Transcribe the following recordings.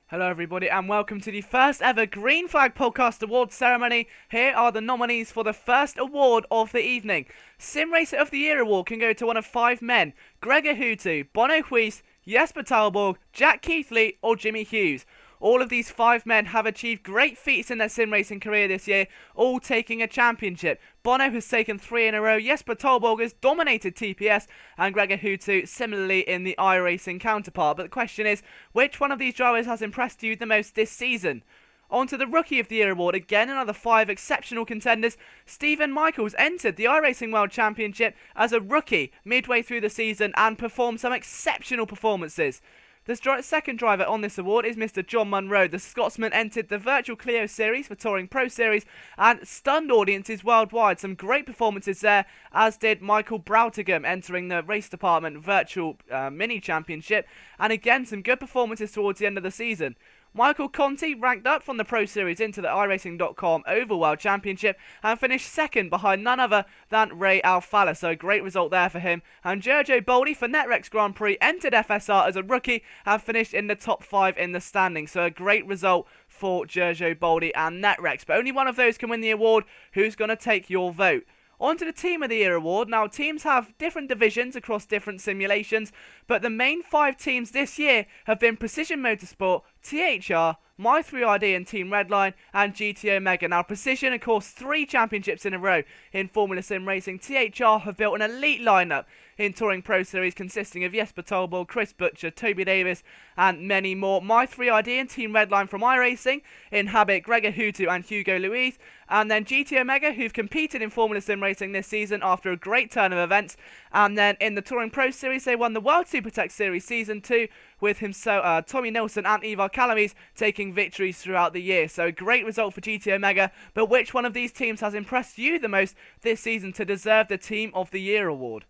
Hello everybody and welcome to the first ever Green Flag Podcast Awards ceremony. Here are the nominees for the first award of the evening. Sim Racer of the Year award can go to one of 5 men: Gregor Hutu, Bono Huis, Jesper Talborg, Jack Keithley or Jimmy Hughes. All of these 5 men have achieved great feats in their sim racing career this year, all taking a championship. Bono has taken 3 in a row, Jesper Talborg has dominated TPS, and Gregor Hutu similarly in the iRacing counterpart. But the question is, which one of these drivers has impressed you the most this season? On to the Rookie of the Year award, again another 5 exceptional contenders. Stephen Michaels entered the iRacing World Championship as a rookie midway through the season and performed some exceptional performances. The second driver on this award is Mr. John Munro. The Scotsman entered the Virtual Clio Series for Touring Pro Series and stunned audiences worldwide. Some great performances there, as did Michael Brautigam entering the Race Department Virtual Mini Championship, and again some good performances towards the end of the season. Michael Conti ranked up from the Pro Series into the iRacing.com Oval World Championship and finished second behind none other than Ray Alfala, so a great result there for him. And Giorgio Boldi for Netrex Grand Prix entered FSR as a rookie and finished in the top 5 in the standings, so a great result for Giorgio Boldi and Netrex. But only one of those can win the award. Who's going to take your vote? On to the Team of the Year award. Now, teams have different divisions across different simulations, but the main 5 teams this year have been Precision Motorsport, THR, My3RD and Team Redline, and GT Omega. Now, Precision, of course, 3 championships in a row in Formula Sim racing. THR have built an elite lineup in Touring Pro Series consisting of Jesper Tolboll, Chris Butcher, Toby Davis, and many more. My3RD and Team Redline from iRacing inhabit Gregor Hutu and Hugo Luiz, and then GT Omega, who've competed in Formula Sim racing this season after a great turn of events. And then in the Touring Pro Series, they won the World Supertech Series Season 2 with himself, Tommy Nilsson and Ivar Calamies taking victories throughout the year. So a great result for GT Omega, but which one of these teams has impressed you the most this season to deserve the Team of the Year award?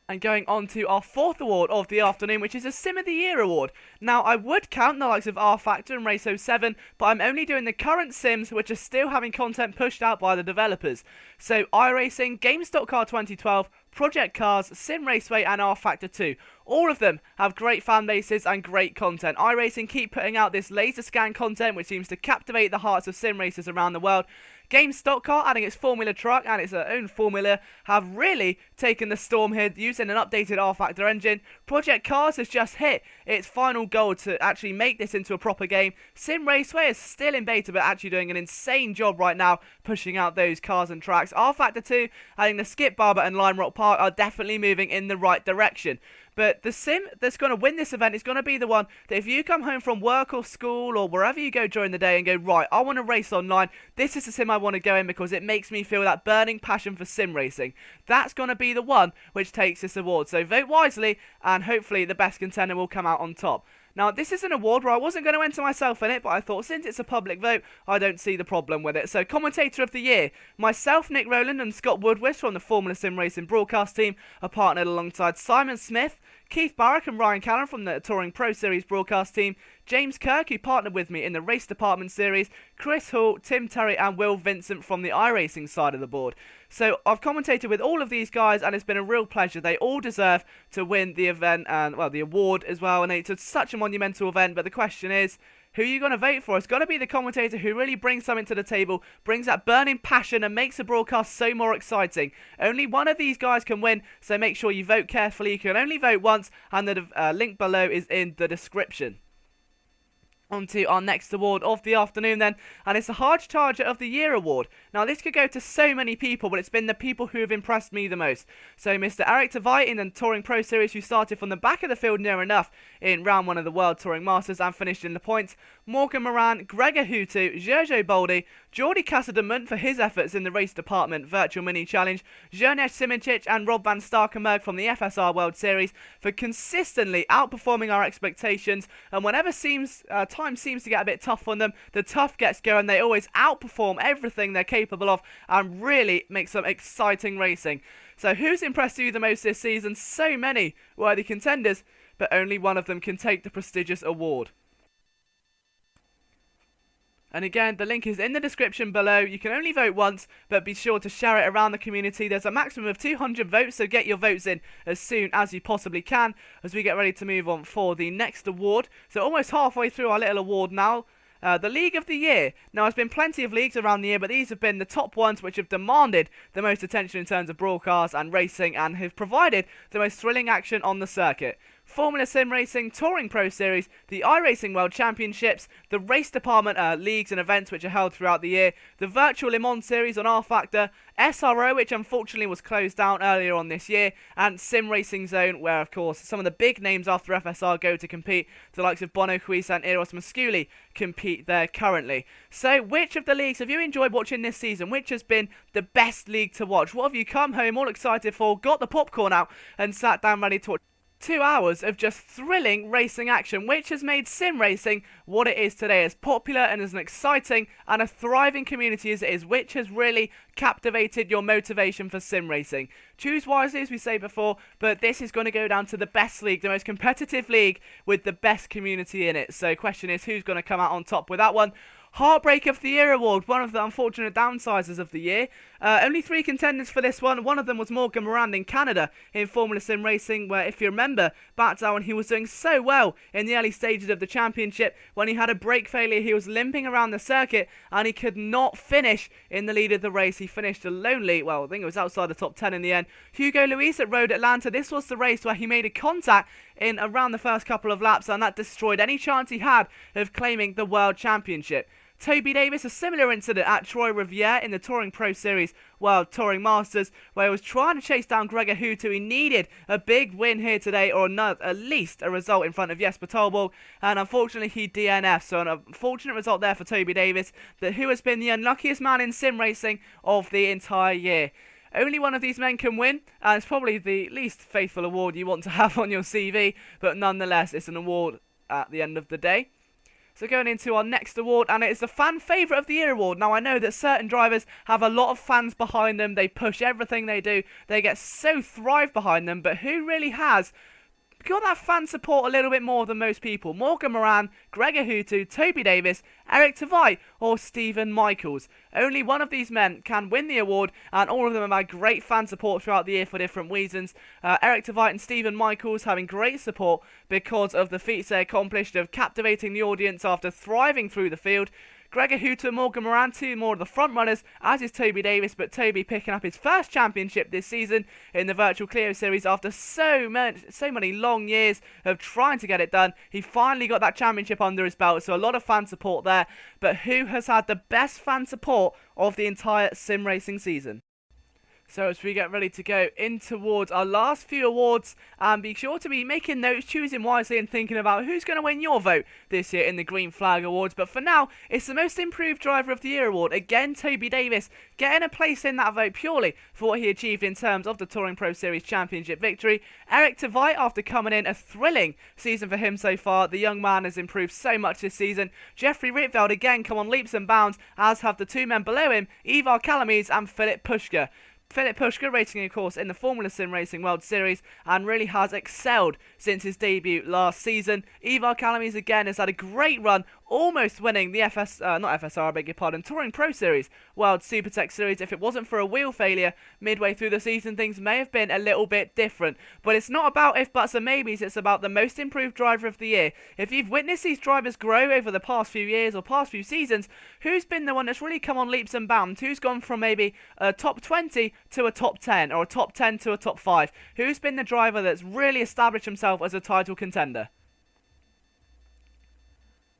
And going on to our 4th award of the afternoon, which is a Sim of the Year award. Now, I would count the likes of R Factor and Race 07, but I'm only doing the current Sims which are still having content pushed out by the developers. So, iRacing, GameStop 2012, Project Cars, Sim Raceway and R Factor 2. All of them have great fan bases and great content. iRacing keep putting out this laser scan content which seems to captivate the hearts of sim racers around the world. GameStop Car, adding its Formula truck and its own formula, have really taken the storm here using an updated R-Factor engine. Project Cars has just hit its final goal to actually make this into a proper game. Sim Raceway is still in beta but actually doing an insane job right now pushing out those cars and tracks. R-Factor 2, adding the Skip Barber and Lime Rock Park, are definitely moving in the right direction. But the sim that's going to win this event is going to be the one that if you come home from work or school or wherever you go during the day and go, right, I want to race online, this is the sim I want to go in because it makes me feel that burning passion for sim racing. That's going to be the one which takes this award. So vote wisely and hopefully the best contender will come out on top. Now, this is an award where I wasn't going to enter myself in it, but I thought since it's a public vote, I don't see the problem with it. So, Commentator of the Year, myself, Nick Rowland, and Scott Woodward from the Formula Sim Racing broadcast team are partnered alongside Simon Smith, Keith Barrack and Ryan Callan from the Touring Pro Series broadcast team, James Kirk, who partnered with me in the Race Department series, Chris Hall, Tim Terry and Will Vincent from the iRacing side of the board. So I've commentated with all of these guys and it's been a real pleasure. They all deserve to win the event and, well, the award as well. And it's such a monumental event, but the question is, who are you going to vote for? It's got to be the commentator who really brings something to the table, brings that burning passion and makes the broadcast so more exciting. Only one of these guys can win, so make sure you vote carefully. You can only vote once, and the link below is in the description. On to our next award of the afternoon then, and it's the Hard Charger of the Year award. Now this could go to so many people, but it's been the people who have impressed me the most. So Mr. Eric Tavai in the Touring Pro Series, who started from the back of the field near enough in round 1 of the World Touring Masters and finished in the points. Morgan Morand, Gregor Hutu, Giorgio Boldi, Jordi Casademont for his efforts in the Race Department Virtual Mini Challenge, Zhernesh Simincic and Rob van Starkenberg from the FSR World Series for consistently outperforming our expectations, and whenever time seems to get a bit tough on them, the tough gets going. They always outperform everything they're capable of and really make some exciting racing. So who's impressed you the most this season? So many worthy contenders, but only one of them can take the prestigious award. And again, the link is in the description below. You can only vote once, but be sure to share it around the community. There's a maximum of 200 votes, so get your votes in as soon as you possibly can as we get ready to move on for the next award. So almost halfway through our little award now. The League of the Year. Now, there's been plenty of leagues around the year, but these have been the top ones which have demanded the most attention in terms of broadcast and racing and have provided the most thrilling action on the circuit. Formula Sim Racing, Touring Pro Series, the iRacing World Championships, the Race Department leagues and events which are held throughout the year, the Virtual Le Mans Series on R Factor, SRO, which unfortunately was closed down earlier on this year, and Sim Racing Zone, where of course some of the big names after FSR go to compete. The likes of Bono Cuisa and Eros Masculi compete there currently. So which of the leagues have you enjoyed watching this season? Which has been the best league to watch? What have you come home all excited for, got the popcorn out and sat down ready to watch? 2 hours of just thrilling racing action, which has made sim racing what it is today, as popular and as an exciting and a thriving community as it is, which has really captivated your motivation for sim racing. Choose wisely, as we say before, but this is going to go down to the best league, the most competitive league with the best community in it. So question is, who's going to come out on top with that one? Heartbreak of the Year award, one of the unfortunate downsizers of the year. Only 3 contenders for this one. One of them was Morgan Morand in Canada in Formula Sim Racing, where, if you remember, back down when he was doing so well in the early stages of the championship, when he had a brake failure, he was limping around the circuit and he could not finish in the lead of the race. He finished lonely, well, I think it was outside the top 10 in the end. Hugo Luis at Road Atlanta, this was the race where he made a contact in around the first couple of laps, and that destroyed any chance he had of claiming the World Championship. Toby Davis, a similar incident at Troy Riviere in the Touring Pro Series World Touring Masters, where he was trying to chase down Gregor Houtu. He needed a big win here today, or not, at least a result in front of Jesper Tolborg, and unfortunately he DNF'd. So an unfortunate result there for Toby Davis, who has been the unluckiest man in sim racing of the entire year. Only one of these men can win, and it's probably the least faithful award you want to have on your CV, but nonetheless, it's an award at the end of the day. So going into our next award, and it is the Fan Favourite of the Year award. Now, I know that certain drivers have a lot of fans behind them. They push everything they do. They get so thrive behind them, but who really has got that fan support a little bit more than most people? Morgan Morand, Gregor Houtu, Toby Davis, Eric Tveit, or Stephen Michaels. Only one of these men can win the award, and all of them have had great fan support throughout the year for different reasons. Eric Tveit and Stephen Michaels having great support because of the feats they accomplished of captivating the audience after thriving through the field. Gregor Houtu and Morgan Morand, 2 more of the front runners, as is Toby Davis, but Toby picking up his first championship this season in the Virtual Clio Series after so many long years of trying to get it done. He finally got that championship under his belt, so a lot of fan support there. But who has had the best fan support of the entire sim racing season? So as we get ready to go in towards our last few awards, and be sure to be making notes, choosing wisely and thinking about who's going to win your vote this year in the Green Flag Awards. But for now, it's the Most Improved Driver of the Year award. Again, Toby Davis getting a place in that vote purely for what he achieved in terms of the Touring Pro Series Championship victory. Eric Tveit, after coming in, a thrilling season for him so far. The young man has improved so much this season. Jeffrey Ritveld again come on leaps and bounds, as have the 2 men below him, Ivar Kalamies and Philip Pushka. Philip Pushka racing, of course, in the Formula Sim Racing World Series and really has excelled since his debut last season. Ivar Kalamies again has had a great run, almost winning the Touring Pro Series World Supertech Series. If it wasn't for a wheel failure midway through the season, things may have been a little bit different. But it's not about if buts and maybes, it's about the Most Improved Driver of the Year. If you've witnessed these drivers grow over the past few years or past few seasons, who's been the one that's really come on leaps and bounds? Who's gone from maybe a top 20 to a top 10, or a top 10 to a top 5? Who's been the driver that's really established himself as a title contender?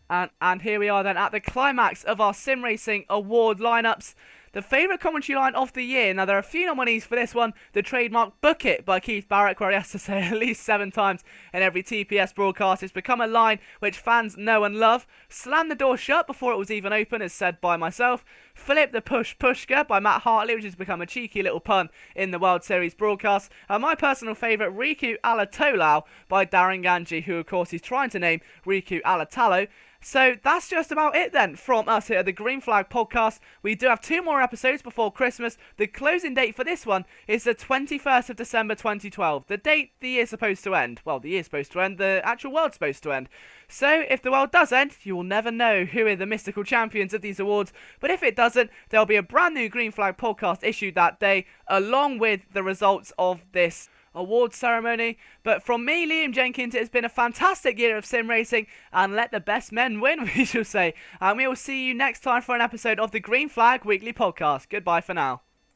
And here we are then at the climax of our Sim Racing Award lineups. The favourite commentary line of the year. Now, there are a few nominees for this one. The trademark Book It by Keith Barrett, where he has to say at least 7 times in every TPS broadcast. It's become a line which fans know and love. Slam the door shut before it was even open, as said by myself. Philip the Pushka by Matt Hartley, which has become a cheeky little pun in the World Series broadcast. And my personal favourite, Riku Alatolao by Darren Ganji, who of course is trying to name Riku Alatalo. So that's just about it then from us here at the Green Flag Podcast. We do have 2 more episodes before Christmas. The closing date for this one is the 21st of December 2012. The date the year's supposed to end. Well, the year's supposed to end, the actual world's supposed to end. So if the world does end, you will never know who are the mystical champions of these awards. But if it doesn't, there'll be a brand new Green Flag Podcast issued that day, along with the results of this award ceremony. But from me, Liam Jenkins, it has been a fantastic year of sim racing, and let the best men win, we shall say. And we will see you next time for an episode of the Green Flag Weekly Podcast. Goodbye for now.